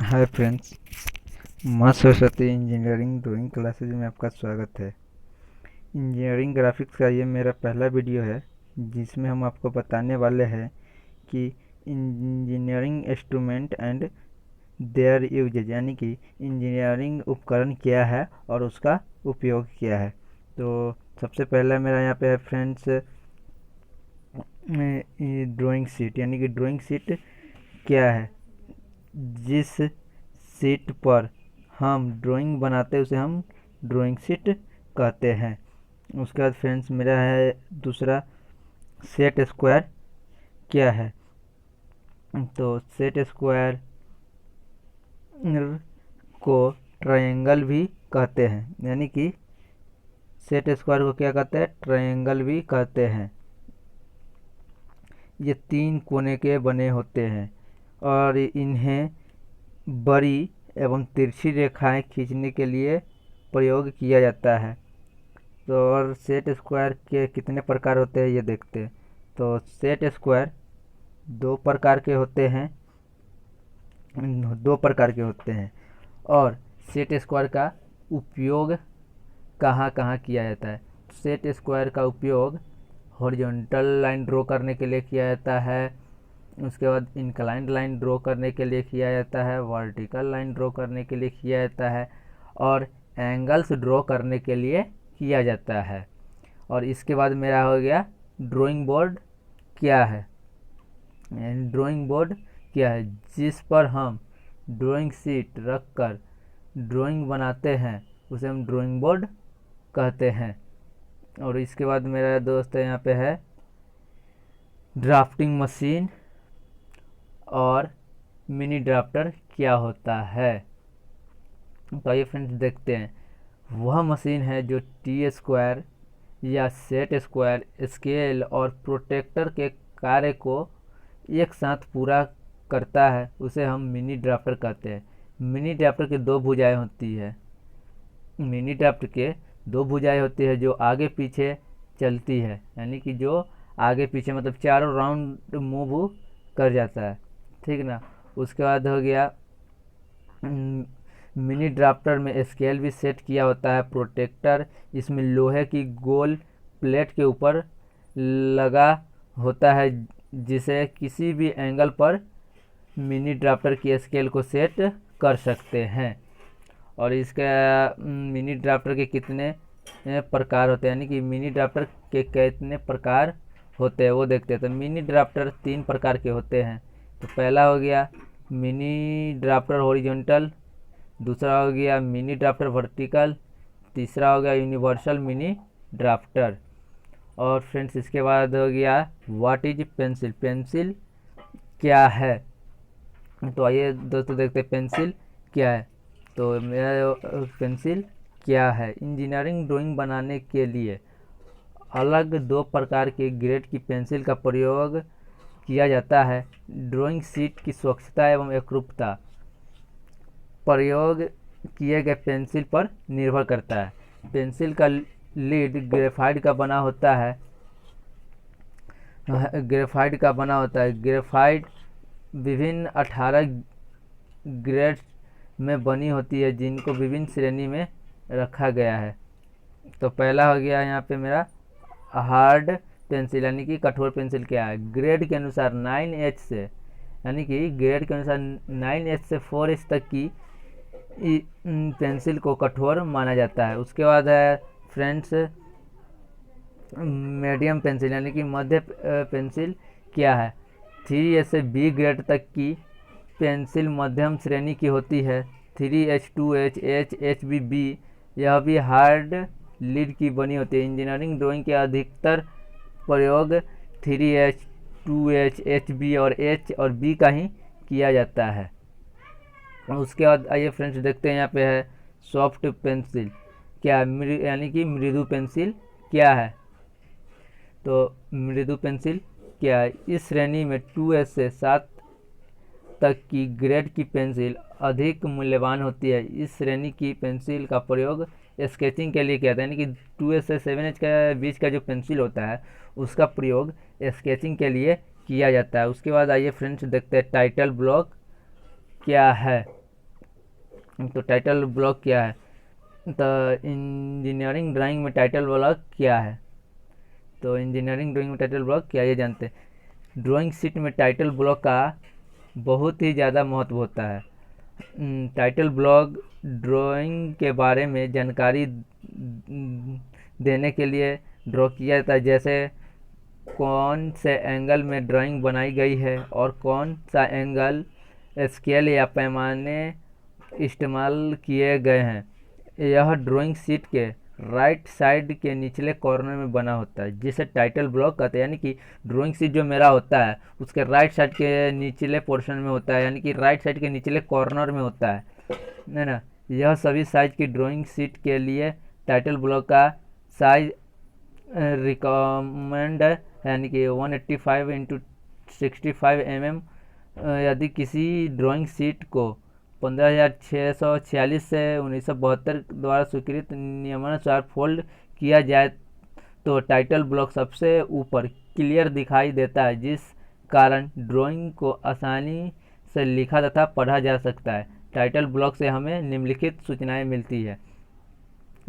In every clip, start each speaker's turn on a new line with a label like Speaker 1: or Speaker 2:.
Speaker 1: Hi friends, माँ Saraswati engineering drawing classes में आपका स्वागत है। इंजीनियरिंग ग्राफिक्स का ये मेरा पहला वीडियो है जिसमें हम आपको बताने वाले हैं कि engineering instrument and their usages, यानी कि इंजीनियरिंग उपकरण क्या है और उसका उपयोग क्या है। तो सबसे पहले मेरा यहाँ पे है फ्रेंड्स ड्राइंग शीट, यानी कि ड्राइंग शीट क्या है। जिस शीट पर हम ड्राइंग बनाते हैं उसे हम ड्राइंग शीट कहते हैं। उसके बाद फ्रेंड्स मेरा है दूसरा, सेट स्क्वायर क्या है। तो सेट स्क्वायर को ट्रायंगल भी कहते हैं, यानी कि सेट स्क्वायर को क्या कहते हैं, ट्रायंगल भी कहते हैं। ये तीन कोने के बने होते हैं और इन्हें बड़ी एवं तिरछी रेखाएं खींचने के लिए प्रयोग किया जाता है। तो और सेट स्क्वायर के कितने प्रकार होते हैं ये देखते हैं। तो सेट स्क्वायर दो प्रकार के होते हैं और सेट स्क्वायर का उपयोग कहाँ कहाँ किया जाता है। सेट स्क्वायर का उपयोग हॉरिजॉन्टल लाइन ड्रॉ करने के लिए किया जाता है, उसके बाद इंक्लाइंड लाइन ड्रॉ करने के लिए किया जाता है, वर्टिकल लाइन ड्रॉ करने के लिए किया जाता है और एंगल्स ड्रॉ करने के लिए किया जाता है। और इसके बाद मेरा हो गया ड्राइंग बोर्ड क्या है। ड्राइंग बोर्ड क्या है, जिस पर हम ड्राइंग शीट रख कर ड्राइंग बनाते हैं उसे हम ड्राइंग बोर्ड कहते हैं। और इसके बाद मेरा दोस्त यहाँ पे है ड्राफ्टिंग मशीन और मिनी ड्राफ्टर क्या होता है। तो आइए फ्रेंड्स देखते हैं। वह मशीन है जो टी स्क्वायर या सेट स्क्वायर, स्केल और प्रोटेक्टर के कार्य को एक साथ पूरा करता है, उसे हम मिनी ड्राफ्टर कहते हैं। मिनी ड्राफ्टर की दो भुजाएं होती है। मिनी ड्राफ्ट के दो भुजाएं होती है जो आगे पीछे चलती है, यानी कि जो आगे पीछे मतलब चारों राउंड मूव कर जाता है, ठीक ना। उसके बाद हो गया मिनी ड्राफ्टर में स्केल भी सेट किया होता है। प्रोटेक्टर इसमें लोहे की गोल प्लेट के ऊपर लगा होता है जिसे किसी भी एंगल पर मिनी ड्राफ्टर की स्केल को सेट कर सकते हैं। और इसका मिनी ड्राफ्टर के कितने प्रकार होते हैं, यानी कि मिनी ड्राफ्टर के कितने प्रकार होते हैं वो देखते हैं। तो मिनी ड्राफ्टर तीन प्रकार के होते हैं। तो पहला हो गया मिनी ड्राफ्टर हॉरिजॉन्टल, दूसरा हो गया मिनी ड्राफ्टर वर्टिकल, तीसरा हो गया यूनिवर्सल मिनी ड्राफ्टर। और फ्रेंड्स इसके बाद हो गया व्हाट इज पेंसिल, पेंसिल क्या है। तो आइए दोस्तों देखते हैं पेंसिल क्या है। तो मेरा पेंसिल क्या है, इंजीनियरिंग ड्राइंग बनाने के लिए अलग दो प्रकार के ग्रेड की पेंसिल का प्रयोग किया जाता है। ड्राइंग शीट की स्वच्छता एवं एकरूपता प्रयोग किए गए पेंसिल पर निर्भर करता है। पेंसिल का लीड ग्रेफाइट का बना होता है। ग्रेफाइट विभिन्न 18 ग्रेड में बनी होती है जिनको विभिन्न श्रेणी में रखा गया है। तो पहला हो गया यहाँ पे मेरा हार्ड पेंसिल, यानी कि कठोर पेंसिल क्या है। ग्रेड के अनुसार 9H से, यानी कि ग्रेड के अनुसार 9H से 4H तक की पेंसिल को कठोर माना जाता है। उसके बाद है फ्रेंड्स मीडियम पेंसिल, यानी कि मध्य पेंसिल क्या है। 3H से B ग्रेड तक की पेंसिल मध्यम श्रेणी की होती है। 3H 2H H HB यह भी हार्ड लीड की बनी होती है। इंजीनियरिंग ड्राइंग के अधिकतर प्रयोग 3H 2H HB और H और B का ही किया जाता है। उसके बाद आइए फ्रेंड्स देखते हैं यहाँ पे है सॉफ्ट पेंसिल क्या है, यानी कि मृदु पेंसिल क्या है। तो मृदु पेंसिल क्या है, इस श्रेणी में 2H से 7 तक की ग्रेड की पेंसिल अधिक मूल्यवान होती है। इस श्रेणी की पेंसिल का प्रयोग स्केचिंग के लिए किया जाता है, यानी कि 2H से 7H के बीच का जो पेंसिल होता है उसका प्रयोग स्केचिंग के लिए किया जाता है। उसके बाद आइए फ्रेंड्स देखते हैं टाइटल ब्लॉक क्या है। तो टाइटल ब्लॉक क्या है? तो इंजीनियरिंग ड्राइंग में टाइटल ब्लॉक क्या है? तो इंजीनियरिंग ड्राइंग में टाइटल ब्लॉक क्या है, ये जानते हैं। ड्राइंग शीट में टाइटल ब्लॉक का बहुत ही ज़्यादा महत्व होता है। टाइटल ब्लॉक ड्राइंग के बारे में जानकारी देने के लिए ड्रॉ किया जाता है, जैसे कौन से एंगल में ड्राइंग बनाई गई है और कौन सा एंगल, स्केल या पैमाने इस्तेमाल किए गए हैं। यह ड्राइंग शीट के राइट साइड के निचले कॉर्नर में बना होता है, जिसे टाइटल ब्लॉक कहते हैं। यानी कि ड्राइंग शीट जो मेरा होता है उसके राइट साइड के निचले पोर्शन में होता है, यानी कि राइट साइड के निचले कॉर्नर में होता है ना। यह सभी साइज की ड्राइंग शीट के लिए टाइटल ब्लॉक का साइज रिकमेंड है, यानी कि 185x65 mm। यदि किसी ड्राइंग शीट को 15,646 से 1972 द्वारा स्वीकृत नियमानुसार फोल्ड किया जाए तो टाइटल ब्लॉक सबसे ऊपर क्लियर दिखाई देता है, जिस कारण ड्राइंग को आसानी से लिखा तथा पढ़ा जा सकता है। टाइटल ब्लॉक से हमें निम्नलिखित सूचनाएं मिलती है।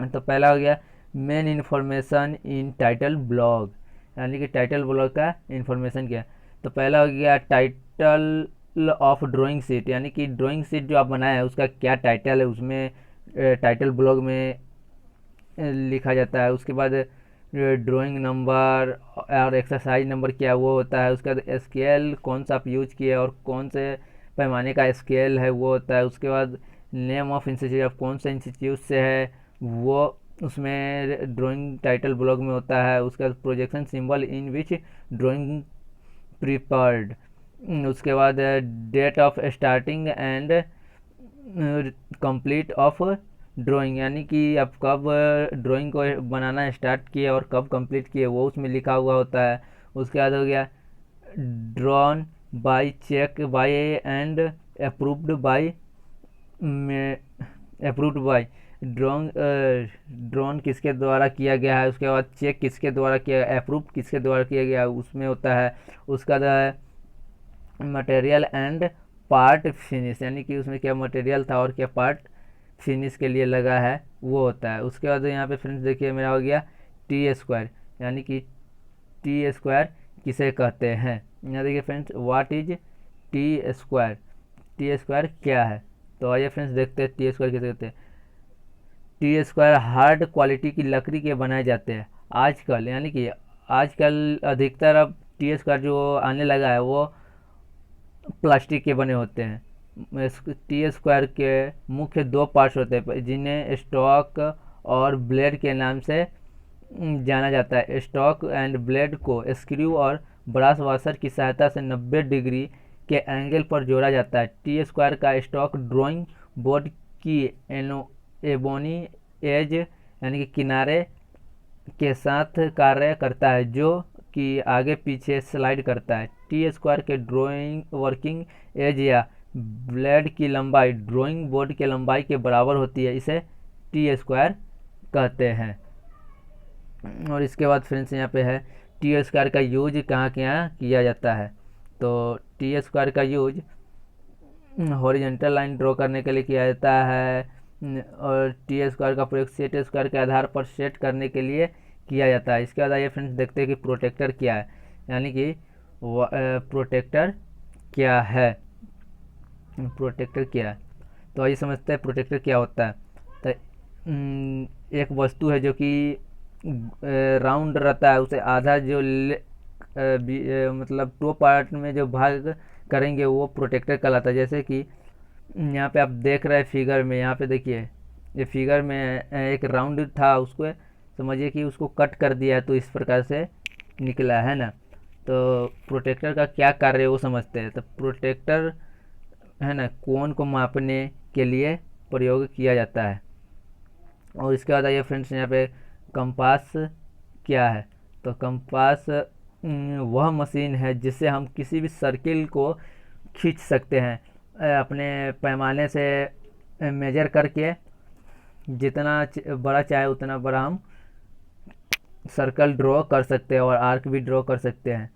Speaker 1: तो पहला हो गया main information in title block, यानी कि टाइटल ब्लॉक का इन्फॉर्मेशन क्या है। तो पहला हो गया टाइटल ऑफ ड्राइंग शीट, यानी कि ड्राइंग शीट जो आप बनाए हैं उसका क्या टाइटल है, उसमें टाइटल ब्लॉक में लिखा जाता है। उसके बाद ड्राइंग नंबर और एक्सरसाइज नंबर क्या वो होता है। उसके बाद स्केल कौन सा आप यूज किए और कौन से पैमाने का स्केल है वो होता है। उसके बाद नेम ऑफ इंस्टीट्यूट, आप कौन से इंस्टीट्यूट से है वो उसमें ड्राइंग टाइटल ब्लॉक में होता है। उसके बाद projection symbol in which drawing prepared. उसके बाद date of starting and complete of drawing, यानी कि आप कब ड्राइंग को बनाना स्टार्ट किए और कब कंप्लीट किए वो उसमें लिखा हुआ होता है। उसके बाद हो गया drawn by, check by and approved by. Drawn किसके द्वारा किया गया है, उसके बाद चेक किसके द्वारा किया, अप्रूव किसके द्वारा किया गया है उसमें होता है। उसका मटेरियल एंड पार्ट फिनिश, यानी कि उसमें क्या मटेरियल था और क्या पार्ट फिनिश के लिए लगा है वो होता है। उसके बाद यहाँ पे फ्रेंड्स देखिए मेरा हो गया टी स्क्वायर, यानी कि टी स्क्वायर किसे कहते हैं। यहाँ देखिए friends what is T square, T square क्या है। तो आइए फ्रेंड्स देखते हैं टी स्क्वायर किसे कहते हैं। टी स्क्वायर हार्ड क्वालिटी की लकड़ी के बनाए जाते हैं आजकल, यानी कि आजकल अधिकतर अब टी स्क्वायर जो आने लगा है वो प्लास्टिक के बने होते हैं। टी स्क्वायर के मुख्य दो पार्ट्स होते हैं जिन्हें स्टॉक और ब्लेड के नाम से जाना जाता है। स्टॉक एंड ब्लेड को स्क्रू और ब्रास वाशर की सहायता से 90 डिग्री के एंगल पर जोड़ा जाता है। टी स्क्वायर का स्टॉक ड्राइंग बोर्ड की एबोनी एज, यानी कि किनारे के साथ कार्य करता है, जो कि आगे पीछे स्लाइड करता है। टी स्क्वायर के ड्राइंग वर्किंग एज या ब्लेड की लंबाई ड्राइंग बोर्ड की लंबाई के बराबर होती है, इसे टी स्क्वायर कहते हैं। और इसके बाद फ्रेंड्स यहाँ पे है टी स्क्वायर का यूज कहाँ कहाँ किया जाता है। तो टी स्क्वायर का यूज हॉरिजॉन्टल लाइन ड्रॉ करने के लिए किया जाता है, और टी स्क्वायर का प्रयोग सेट स्क्वायर के आधार पर सेट करने के लिए किया जाता है। इसके बाद आइए फ्रेंड्स देखते हैं कि प्रोटेक्टर क्या है, यानी कि प्रोटेक्टर क्या है। प्रोटेक्टर क्या है तो आइए समझते हैं प्रोटेक्टर क्या होता है। तो एक वस्तु है जो कि राउंड रहता है, उसे आधा जो मतलब टॉप पार्ट में जो भाग करेंगे वो प्रोटेक्टर कहलाता है। जैसे कि यहाँ पे आप देख रहे हैं फिगर में, यहाँ पे देखिए ये फिगर में एक राउंड था, उसको समझिए कि उसको कट कर दिया है तो इस प्रकार से निकला है ना। तो प्रोटेक्टर का क्या कार्य है वो समझते हैं। तो प्रोटेक्टर है ना कोण को मापने के लिए प्रयोग किया जाता है। और इसके बाद आइए फ्रेंड्स यहाँ पे कंपास क्या है। तो कंपास वह मशीन है जिससे हम किसी भी सर्किल को खींच सकते हैं, अपने पैमाने से मेजर करके जितना बड़ा चाहे उतना बड़ा हम सर्कल ड्रॉ कर सकते हैं और आर्क भी ड्रॉ कर सकते हैं।